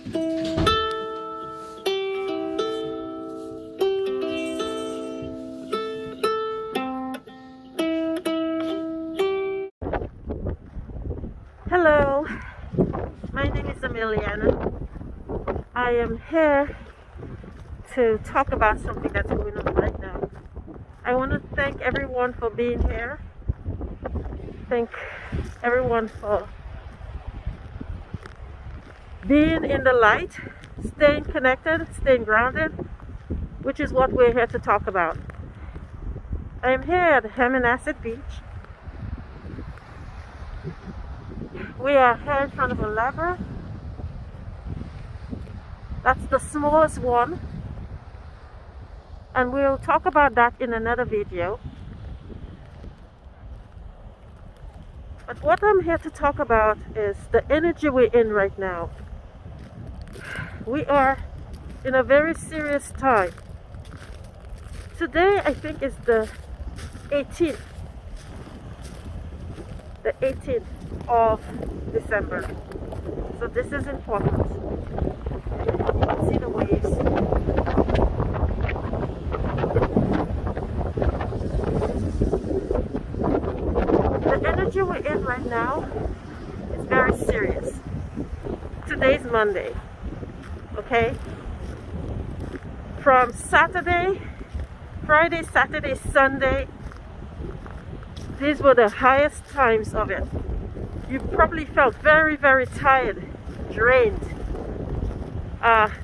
Hello, my name is Emiliana. I am here to talk about something that's going on right now. I want to thank everyone for being here. Thank everyone for being in the light, staying connected, staying grounded, which is what we're here to talk about. I am here at Hammonasset Beach. We are here in front of a labyrinth. That's the smallest one, and we'll talk about that in another video. But what I'm here to talk about is the energy we're in right now. We are in a very serious time. Today I think is the 18th. The 18th of December. So this is important. See the waves. The energy we're in right now is very serious. Today's Monday. Okay? From Saturday, Friday, Saturday, Sunday, these were the highest times of it. You probably felt very, very tired, drained,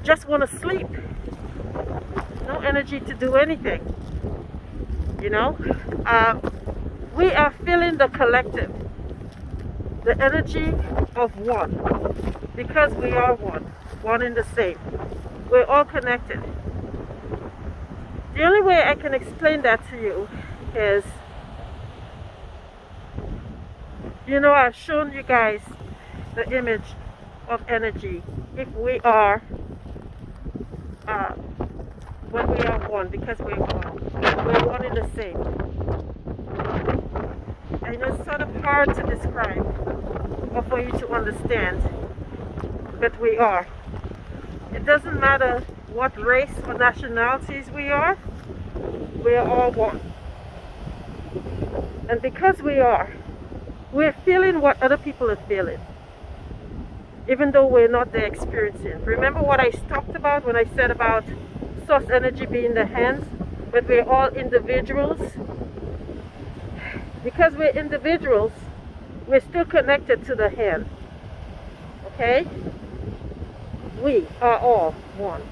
just want to sleep. No energy to do anything. You know? We are feeling the collective, the energy of one, because we are one in the same. We're all connected. The only way I can explain that to you is, you know, I've shown you guys the image of energy. If we are, when we are one, because we're one in the same. I know it's sort of hard to describe or for you to understand, but we are. It doesn't matter what race or nationalities we are all one. And because we're feeling what other people are feeling, even though we're not there experiencing. Remember what I talked about when I said about source energy being the hands, but we're all individuals. Because we're individuals, we're still connected to the hand. Okay? We are all one.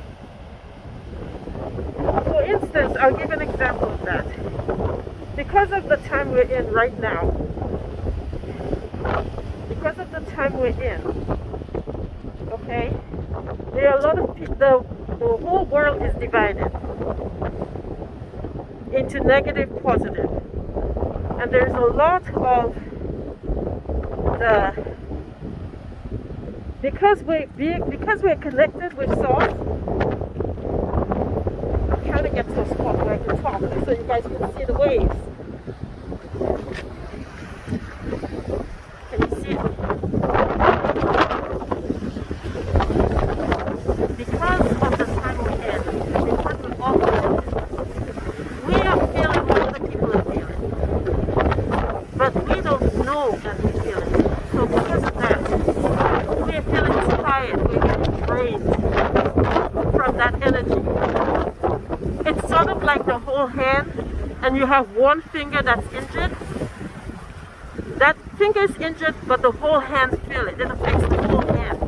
For instance, I'll give an example of that. Because of the time we're in right now, because of the time we're in, okay, there are a lot of people, the whole world is divided into negative, positive. And there's a lot of because we're connected with source. I'm trying to get to a spot where I can talk so you guys can see the waves. Can you see it? Because of the time we're in, because we're all connected, we are feeling what other people are feeling. But we don't know that we feel it. So because of that, we're feeling tired, we're getting drained from that energy. It's sort of like the whole hand, and you have one finger that's injured. That finger is injured, but the whole hand feel it. It affects the whole hand.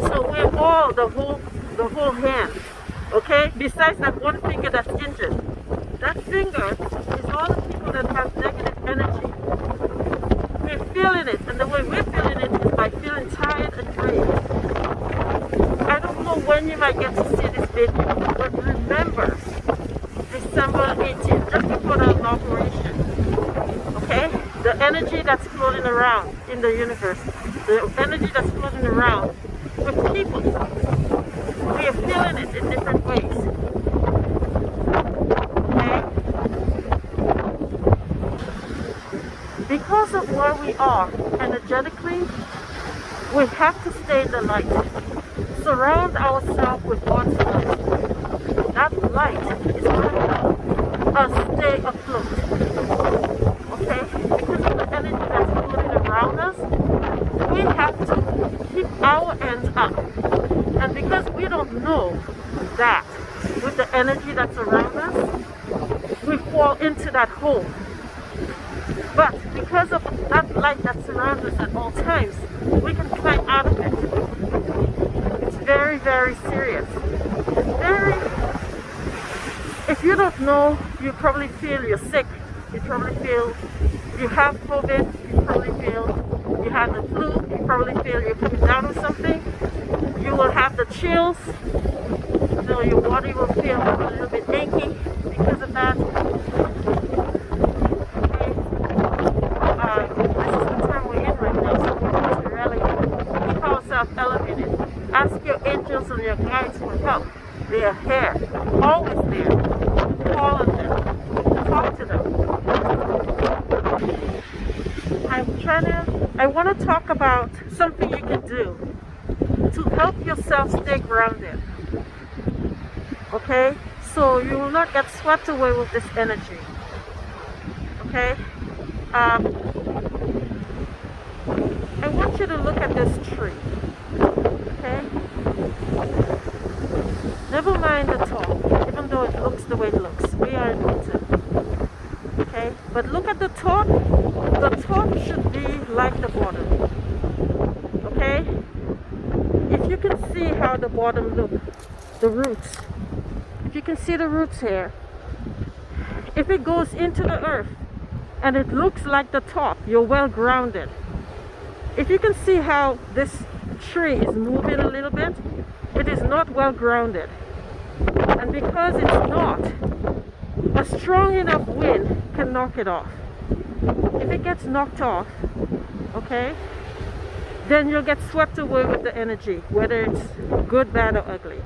So we're all the whole hand. Okay? Besides that one finger that's injured. That finger is all the people that have negative energy. We're feeling it, and the way we're feeling it is by feeling tired and drained. I don't know when you might get to see this video, but remember, December 18th, just before the inauguration, okay? The energy that's floating around in the universe, the energy that's floating around with people, we are feeling it in different ways, okay? Because of where we are energetically, we have to stay stay in the light. Surround ourselves with God's light. That light is going to help us stay afloat. Okay? Because of the energy that's floating around us, we have to keep our ends up. And because we don't know that with the energy that's around us, we fall into that hole. But because of that light that surrounds us at all times, we can climb out of it. It's very, very serious. If you don't know, you probably feel you're sick. You probably feel you have COVID. You probably feel you have the flu. You probably feel you're coming down with something. You will have the chills. So your body will feel a little bit achy because of that. Ask your angels and your guides for help. They are here, always there. Call on them, talk to them. I want to talk about something you can do to help yourself stay grounded. Okay? So you will not get swept away with this energy. Okay? I want you to look at this tree. Okay? Never mind the top, even though it looks the way it looks. We are in winter. Okay? But look at the top. The top should be like the bottom. Okay? If you can see how the bottom looks, the roots. If you can see the roots here, if it goes into the earth and it looks like the top, you're well grounded. If you can see how this tree is moving a little bit, it is not well grounded. And because it's not, a strong enough wind can knock it off. If it gets knocked off, okay, then you'll get swept away with the energy, whether it's good, bad, or ugly.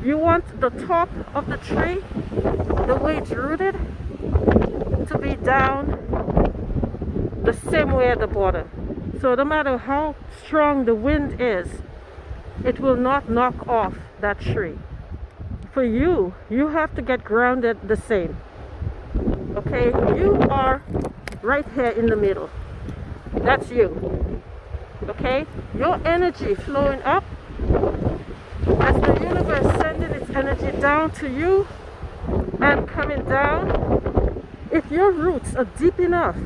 You want the top of the tree, the way it's rooted, to be down the same way at the bottom. So no matter how strong the wind is, it will not knock off that tree. For you, you have to get grounded the same. Okay, you are right here in the middle. That's you. Okay, your energy flowing up as the universe sending its energy down to you and coming down. If your roots are deep enough,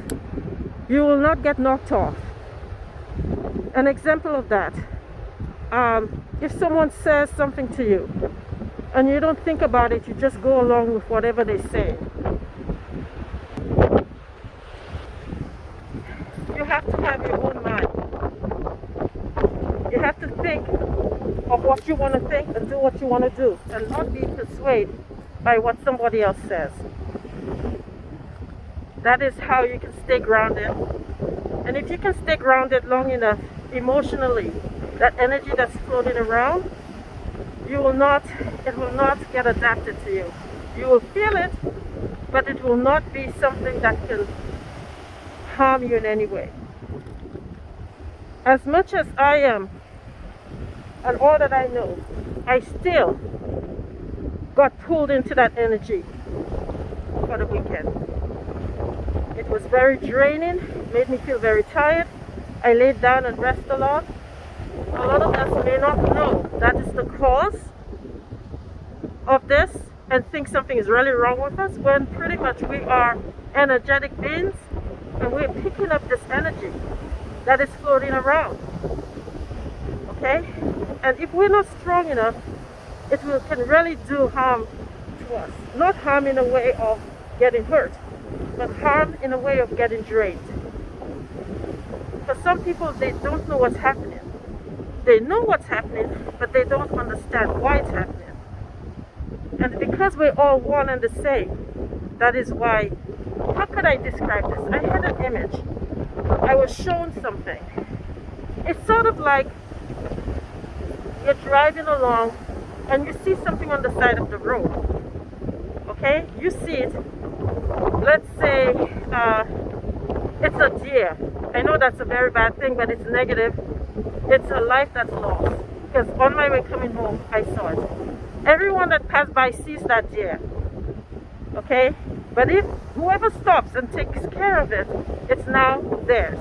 you will not get knocked off. An example of that, if someone says something to you and you don't think about it, you just go along with whatever they say. You have to have your own mind. You have to think of what you want to think and do what you want to do, and not be persuaded by what somebody else says. That is how you can stay grounded. And if you can stay grounded long enough emotionally, that energy that's floating around, it will not get adapted to you. You will feel it, but it will not be something that can harm you in any way. As much as I am and all that I know, I still got pulled into that energy for the weekend. It was very draining, made me feel very tired. I laid down and rested a lot. A lot of us may not know that is the cause of this and think something is really wrong with us, when pretty much we are energetic beings and we're picking up this energy that is floating around. Okay? And if we're not strong enough, can really do harm to us. Not harm in a way of getting hurt, but harm in a way of getting drained. For some people, they don't know what's happening. They know what's happening, but they don't understand why it's happening. And because we're all one and the same, that is why, how could I describe this? I had an image. I was shown something. It's sort of like you're driving along and you see something on the side of the road. Okay? You see it. Let's say it's a deer. I know that's a very bad thing, but it's negative. It's a life that's lost. Because on my way coming home, I saw it. Everyone that passed by sees that deer. Okay? But if whoever stops and takes care of it, it's now theirs.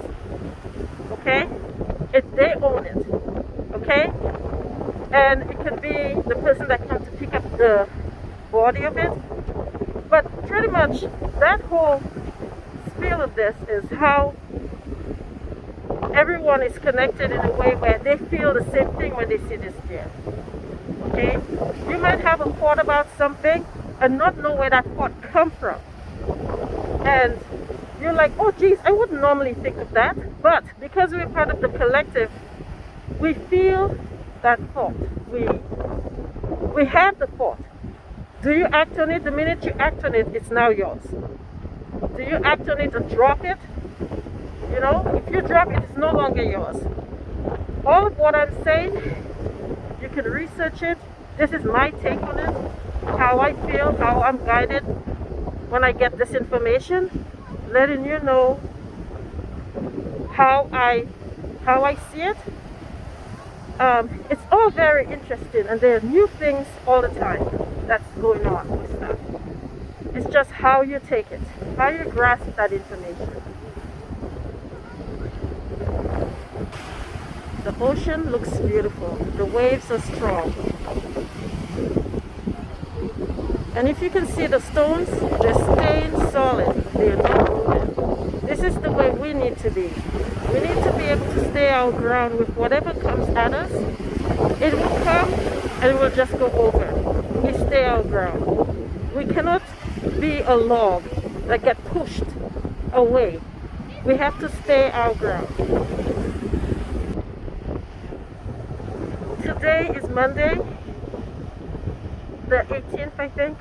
Okay? They own it. Okay? And it could be the person that comes to pick up the body of it. But pretty much that whole spiel of this is how everyone is connected in a way where they feel the same thing when they see this deer. Okay? You might have a thought about something and not know where that thought come from. And you're like, oh geez, I wouldn't normally think of that. But because we're part of the collective, we feel that thought. We have the thought. Do you act on it? The minute you act on it, it's now yours. Do you act on it and drop it? You know, if you drop it, it's no longer yours. All of what I'm saying, you can research it. This is my take on it, how I feel, how I'm guided when I get this information, letting you know how I see it. It's all very interesting, and there are new things all the time that's going on with stuff. It's just how you take it, how you grasp that information. The ocean looks beautiful. The waves are strong. And if you can see the stones, they're staying solid. They're not moving. This is the way we need to be. We need to be able to stay our ground with whatever comes at us. It will come and it will just go over. We stay our ground. We cannot be a log that get pushed away. We have to stay our ground. Today is Monday, the 18th, I think.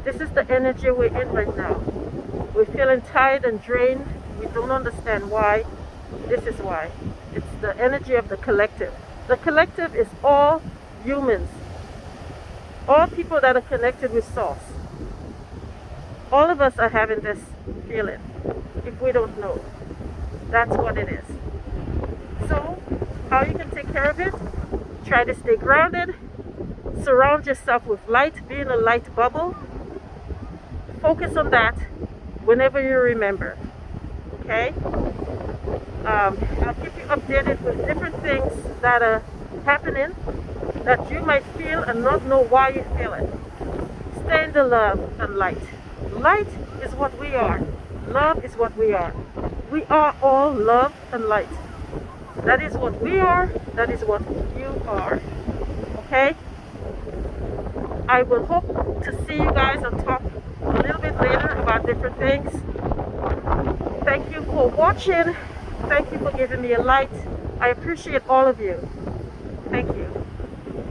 This is the energy we're in right now. We're feeling tired and drained. We don't understand why. This is why. It's the energy of the collective. The collective is all humans. All people that are connected with Source. All of us are having this feeling. If we don't know, that's what it is. So, how you can take care of it? Try to stay grounded. Surround yourself with light. Be in a light bubble. Focus on that whenever you remember. Okay? I'll keep you updated with different things that are happening that you might feel and not know why you feel it. Stay in the love and light. Light is what we are. Love is what we are. We are all love and light. That is what we are. That is what you are. Okay? I will hope to see you guys and talk a little bit later about different things. Thank you for watching. Thank you for giving me a light. I appreciate all of you. Thank you.